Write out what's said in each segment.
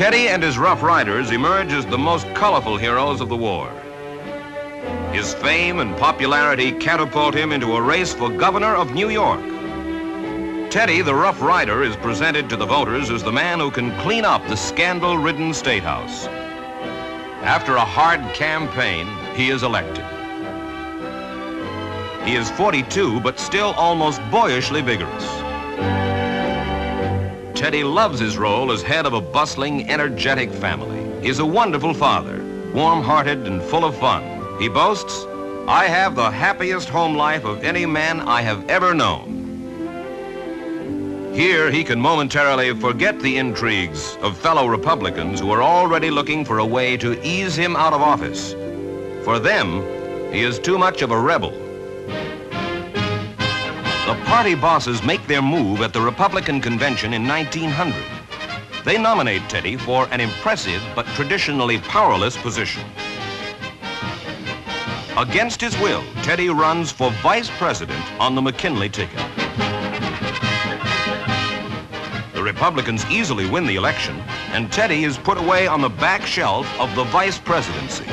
Teddy and his Rough Riders emerge as the most colorful heroes of the war. His fame and popularity catapult him into a race for governor of New York. Teddy, the Rough Rider, is presented to the voters as the man who can clean up the scandal-ridden State House. After a hard campaign, he is elected. He is 42, but still almost boyishly vigorous. Teddy loves his role as head of a bustling, energetic family. He is a wonderful father, warm-hearted and full of fun. He boasts, "I have the happiest home life of any man I have ever known." Here, he can momentarily forget the intrigues of fellow Republicans who are already looking for a way to ease him out of office. For them, he is too much of a rebel. The party bosses make their move at the Republican convention in 1900. They nominate Teddy for an impressive but traditionally powerless position. Against his will, Teddy runs for vice president on the McKinley ticket. The Republicans easily win the election, and Teddy is put away on the back shelf of the vice presidency.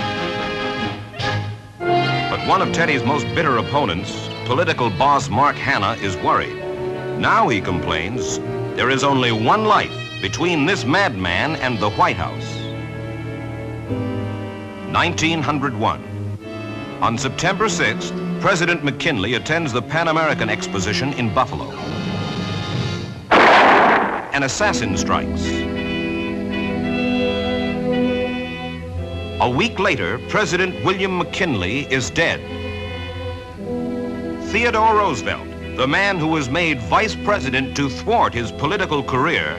But one of Teddy's most bitter opponents, political boss Mark Hanna, is worried. Now, he complains, there is only one life between this madman and the White House. 1901. On September 6th, President McKinley attends the Pan American Exposition in Buffalo. An assassin strikes. A week later, President William McKinley is dead. Theodore Roosevelt, the man who was made vice president to thwart his political career,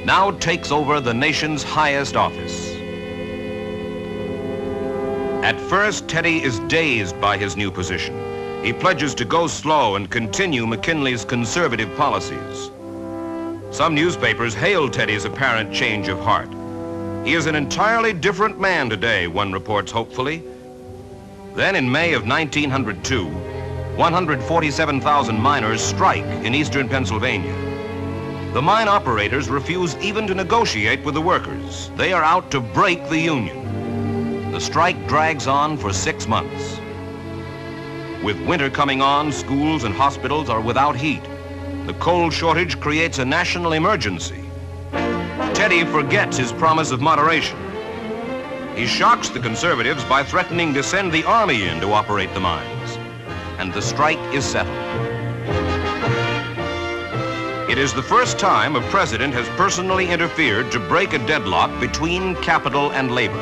now takes over the nation's highest office. At first, Teddy is dazed by his new position. He pledges to go slow and continue McKinley's conservative policies. Some newspapers hail Teddy's apparent change of heart. He is an entirely different man today, one reports hopefully. Then in May of 1902, 147,000 miners strike in eastern Pennsylvania. The mine operators refuse even to negotiate with the workers. They are out to break the union. The strike drags on for 6 months. With winter coming on, schools and hospitals are without heat. The coal shortage creates a national emergency. Teddy forgets his promise of moderation. He shocks the conservatives by threatening to send the army in to operate the mines. And the strike is settled. It is the first time a president has personally interfered to break a deadlock between capital and labor.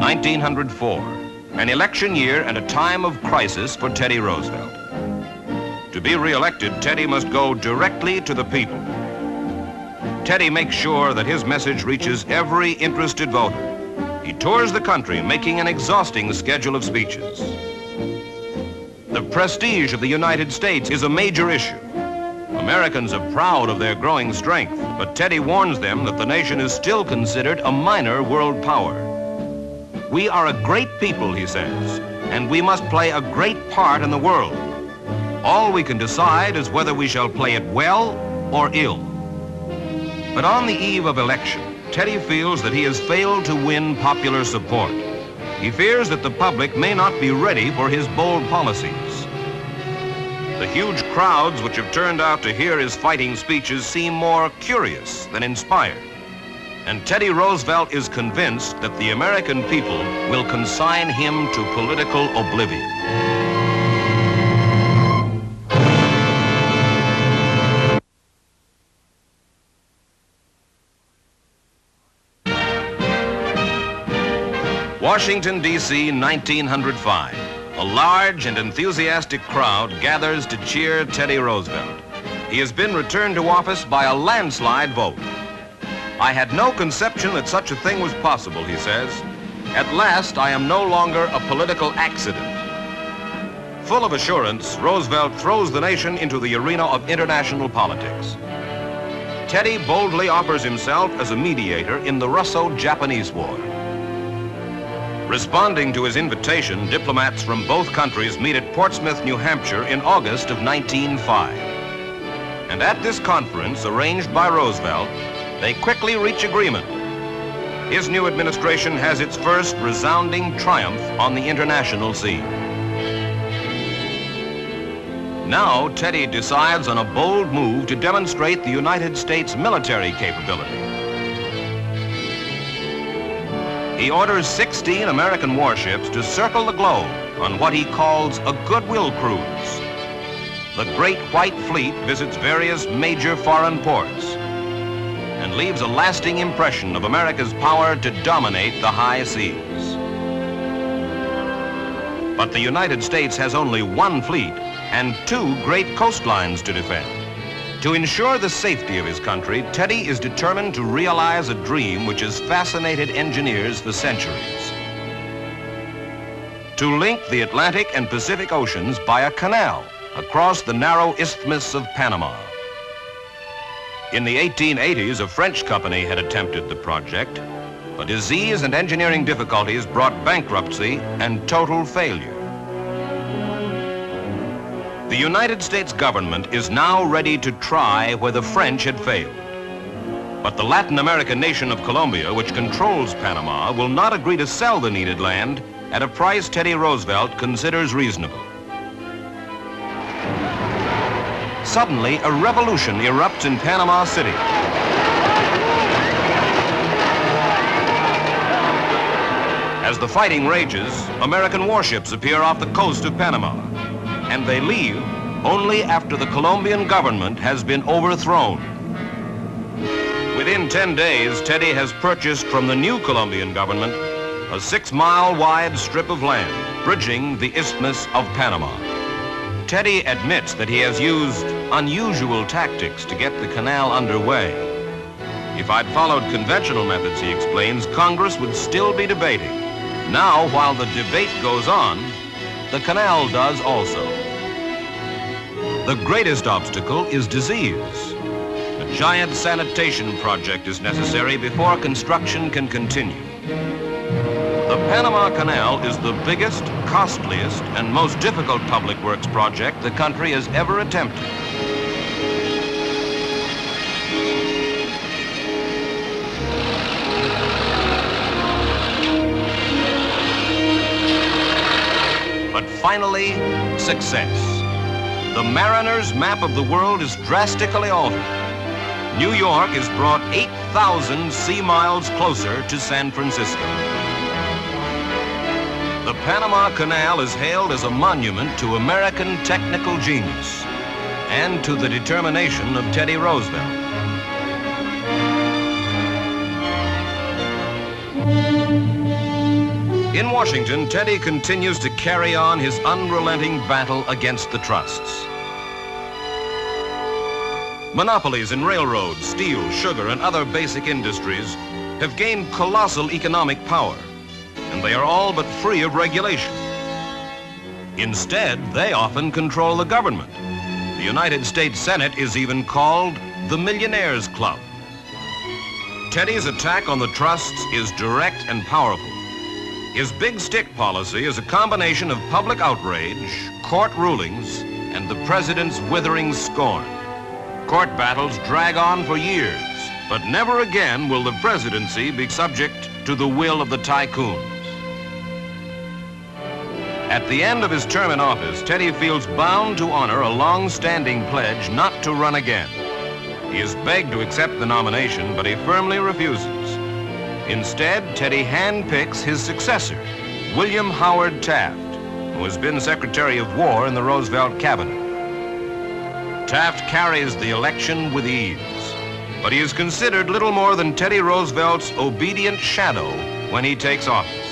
1904, an election year and a time of crisis for Teddy Roosevelt. To be re-elected, Teddy must go directly to the people. Teddy makes sure that his message reaches every interested voter. He tours the country, making an exhausting schedule of speeches. The prestige of the United States is a major issue. Americans are proud of their growing strength, but Teddy warns them that the nation is still considered a minor world power. We are a great people, he says, and we must play a great part in the world. All we can decide is whether we shall play it well or ill. But on the eve of election, Teddy feels that he has failed to win popular support. He fears that the public may not be ready for his bold policies. The huge crowds which have turned out to hear his fighting speeches seem more curious than inspired. And Teddy Roosevelt is convinced that the American people will consign him to political oblivion. Washington, D.C., 1905. A large and enthusiastic crowd gathers to cheer Teddy Roosevelt. He has been returned to office by a landslide vote. I had no conception that such a thing was possible, he says. At last, I am no longer a political accident. Full of assurance, Roosevelt throws the nation into the arena of international politics. Teddy boldly offers himself as a mediator in the Russo-Japanese War. Responding to his invitation, diplomats from both countries meet at Portsmouth, New Hampshire in August of 1905. And at this conference, arranged by Roosevelt, they quickly reach agreement. His new administration has its first resounding triumph on the international scene. Now, Teddy decides on a bold move to demonstrate the United States military capability. He orders 16 American warships to circle the globe on what he calls a goodwill cruise. The Great White Fleet visits various major foreign ports and leaves a lasting impression of America's power to dominate the high seas. But the United States has only one fleet and two great coastlines to defend. To ensure the safety of his country, Teddy is determined to realize a dream which has fascinated engineers for centuries: to link the Atlantic and Pacific Oceans by a canal across the narrow Isthmus of Panama. In the 1880s, a French company had attempted the project, but disease and engineering difficulties brought bankruptcy and total failure. The United States government is now ready to try where the French had failed. But the Latin American nation of Colombia, which controls Panama, will not agree to sell the needed land at a price Teddy Roosevelt considers reasonable. Suddenly, a revolution erupts in Panama City. As the fighting rages, American warships appear off the coast of Panama, and they leave only after the Colombian government has been overthrown. Within 10 days, Teddy has purchased from the new Colombian government a 6-mile wide strip of land bridging the Isthmus of Panama. Teddy admits that he has used unusual tactics to get the canal underway. If I'd followed conventional methods, he explains, Congress would still be debating. Now, while the debate goes on, the canal does also. The greatest obstacle is disease. A giant sanitation project is necessary before construction can continue. The Panama Canal is the biggest, costliest, and most difficult public works project the country has ever attempted. But finally, success. The mariner's map of the world is drastically altered. New York is brought 8,000 sea miles closer to San Francisco. The Panama Canal is hailed as a monument to American technical genius and to the determination of Teddy Roosevelt. In Washington, Teddy continues to carry on his unrelenting battle against the trusts. Monopolies in railroads, steel, sugar, and other basic industries have gained colossal economic power, and they are all but free of regulation. Instead, they often control the government. The United States Senate is even called the Millionaires Club. Teddy's attack on the trusts is direct and powerful. His big stick policy is a combination of public outrage, court rulings, and the president's withering scorn. Court battles drag on for years, but never again will the presidency be subject to the will of the tycoons. At the end of his term in office, Teddy feels bound to honor a long-standing pledge not to run again. He is begged to accept the nomination, but he firmly refuses. Instead, Teddy handpicks his successor, William Howard Taft, who has been Secretary of War in the Roosevelt cabinet. Taft carries the election with ease, but he is considered little more than Teddy Roosevelt's obedient shadow when he takes office.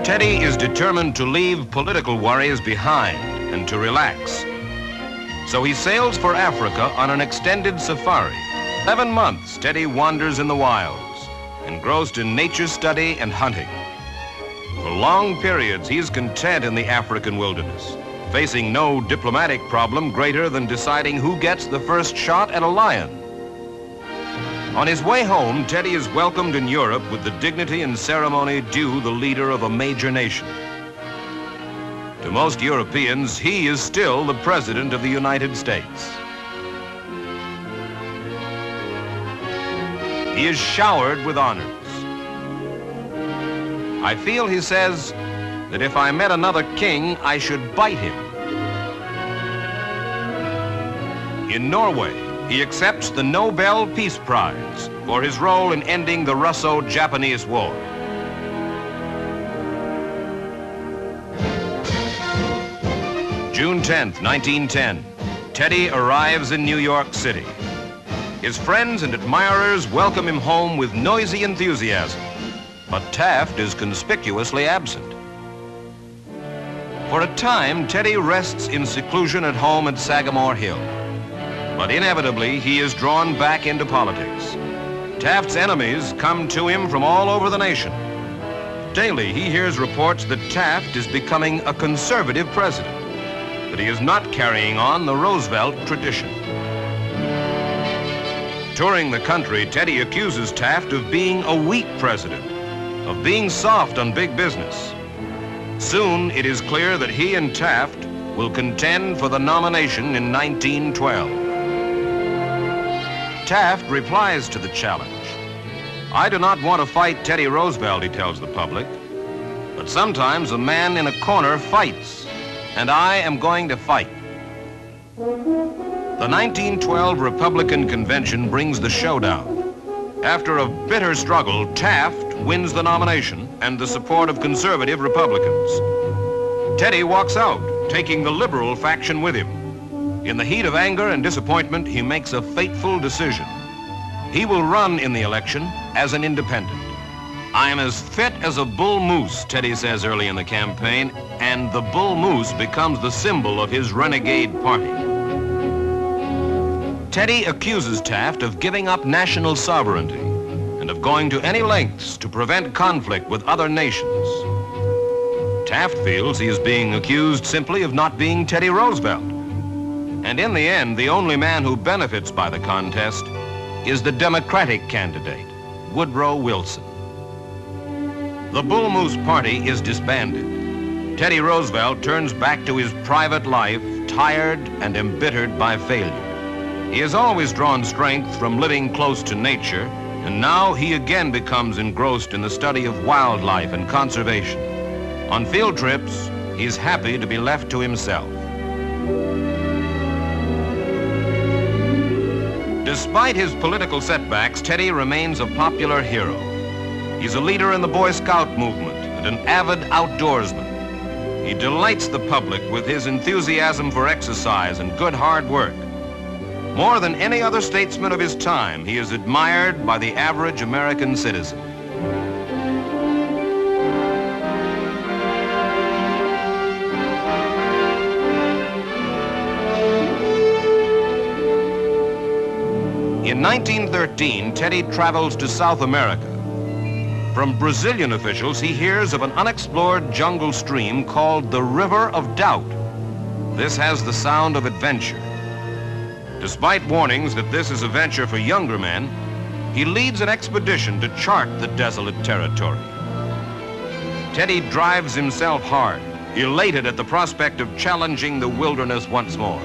Teddy is determined to leave political worries behind and to relax. So he sails for Africa on an extended safari. 11 months, Teddy wanders in the wilds, engrossed in nature study and hunting. For long periods, he is content in the African wilderness, facing no diplomatic problem greater than deciding who gets the first shot at a lion. On his way home, Teddy is welcomed in Europe with the dignity and ceremony due the leader of a major nation. To most Europeans, he is still the President of the United States. He is showered with honors. I feel, he says, that if I met another king, I should bite him. In Norway, he accepts the Nobel Peace Prize for his role in ending the Russo-Japanese War. June 10th, 1910, Teddy arrives in New York City. His friends and admirers welcome him home with noisy enthusiasm, but Taft is conspicuously absent. For a time, Teddy rests in seclusion at home at Sagamore Hill, but inevitably he is drawn back into politics. Taft's enemies come to him from all over the nation. Daily, he hears reports that Taft is becoming a conservative president, that he is not carrying on the Roosevelt tradition. Touring the country, Teddy accuses Taft of being a weak president, of being soft on big business. Soon, it is clear that he and Taft will contend for the nomination in 1912. Taft replies to the challenge. "I do not want to fight Teddy Roosevelt," he tells the public, "but sometimes a man in a corner fights, and I am going to fight." The 1912 Republican Convention brings the showdown. After a bitter struggle, Taft wins the nomination and the support of conservative Republicans. Teddy walks out, taking the liberal faction with him. In the heat of anger and disappointment, he makes a fateful decision. He will run in the election as an independent. "I am as fit as a bull moose," Teddy says early in the campaign, and the bull moose becomes the symbol of his renegade party. Teddy accuses Taft of giving up national sovereignty and of going to any lengths to prevent conflict with other nations. Taft feels he is being accused simply of not being Teddy Roosevelt. And in the end, the only man who benefits by the contest is the Democratic candidate, Woodrow Wilson. The Bull Moose Party is disbanded. Teddy Roosevelt turns back to his private life, tired and embittered by failure. He has always drawn strength from living close to nature, and now he again becomes engrossed in the study of wildlife and conservation. On field trips, he is happy to be left to himself. Despite his political setbacks, Teddy remains a popular hero. He's a leader in the Boy Scout movement and an avid outdoorsman. He delights the public with his enthusiasm for exercise and good hard work. More than any other statesman of his time, he is admired by the average American citizen. In 1913, Teddy travels to South America. From Brazilian officials, he hears of an unexplored jungle stream called the River of Doubt. This has the sound of adventure. Despite warnings that this is a venture for younger men, he leads an expedition to chart the desolate territory. Teddy drives himself hard, elated at the prospect of challenging the wilderness once more.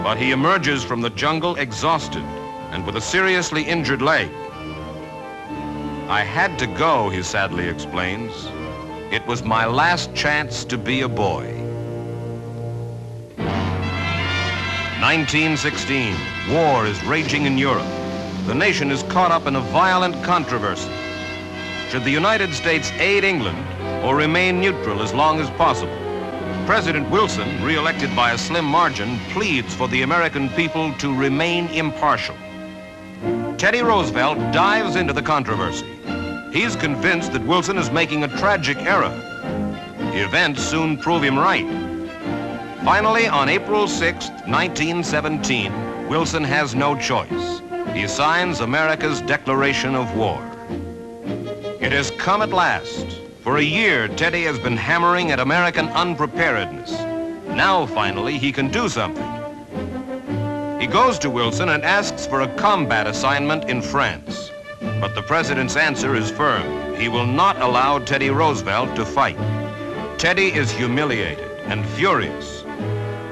But he emerges from the jungle exhausted and with a seriously injured leg. "I had to go," he sadly explains. "It was my last chance to be a boy." 1916, war is raging in Europe. The nation is caught up in a violent controversy. Should the United States aid England or remain neutral as long as possible? President Wilson, re-elected by a slim margin, pleads for the American people to remain impartial. Teddy Roosevelt dives into the controversy. He's convinced that Wilson is making a tragic error. The events soon prove him right. Finally, on April 6, 1917, Wilson has no choice. He signs America's declaration of war. It has come at last. For a year, Teddy has been hammering at American unpreparedness. Now, finally, he can do something. He goes to Wilson and asks for a combat assignment in France. But the president's answer is firm. He will not allow Teddy Roosevelt to fight. Teddy is humiliated and furious.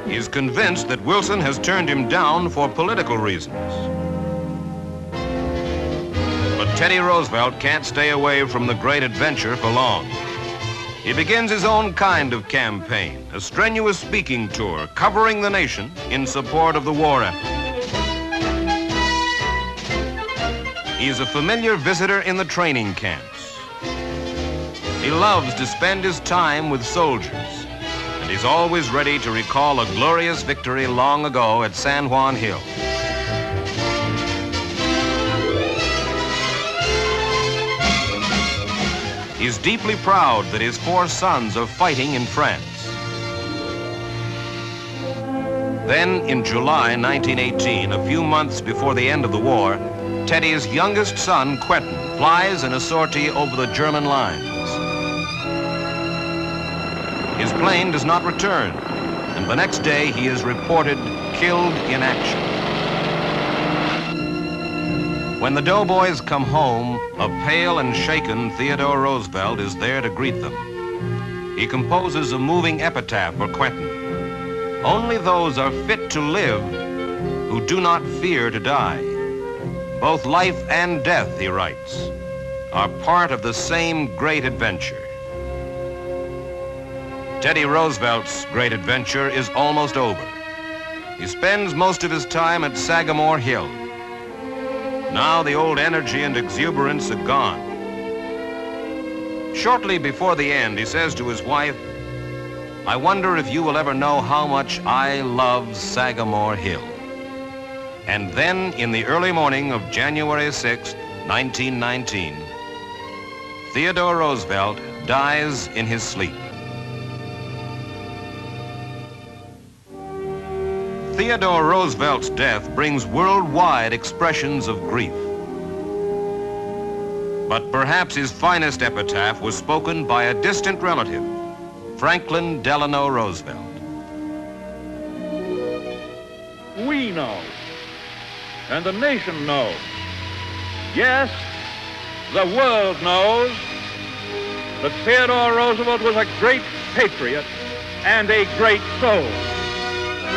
He is convinced that Wilson has turned him down for political reasons. But Teddy Roosevelt can't stay away from the great adventure for long. He begins his own kind of campaign, a strenuous speaking tour covering the nation in support of the war effort. He is a familiar visitor in the training camps. He loves to spend his time with soldiers, and he's always ready to recall a glorious victory long ago at San Juan Hill. He's deeply proud that his 4 sons are fighting in France. Then, in July 1918, a few months before the end of the war, Teddy's youngest son, Quentin, flies in a sortie over the German lines. His plane does not return, and the next day he is reported killed in action. When the doughboys come home, a pale and shaken Theodore Roosevelt is there to greet them. He composes a moving epitaph for Quentin. Only those are fit to live who do not fear to die. Both life and death, he writes, are part of the same great adventure. Teddy Roosevelt's great adventure is almost over. He spends most of his time at Sagamore Hill. Now the old energy and exuberance are gone. Shortly before the end, he says to his wife, "I wonder if you will ever know how much I love Sagamore Hill." And then, in the early morning of January 6, 1919, Theodore Roosevelt dies in his sleep. Theodore Roosevelt's death brings worldwide expressions of grief. But perhaps his finest epitaph was spoken by a distant relative, Franklin Delano Roosevelt. We know, and the nation knows. Yes, the world knows that Theodore Roosevelt was a great patriot and a great soul.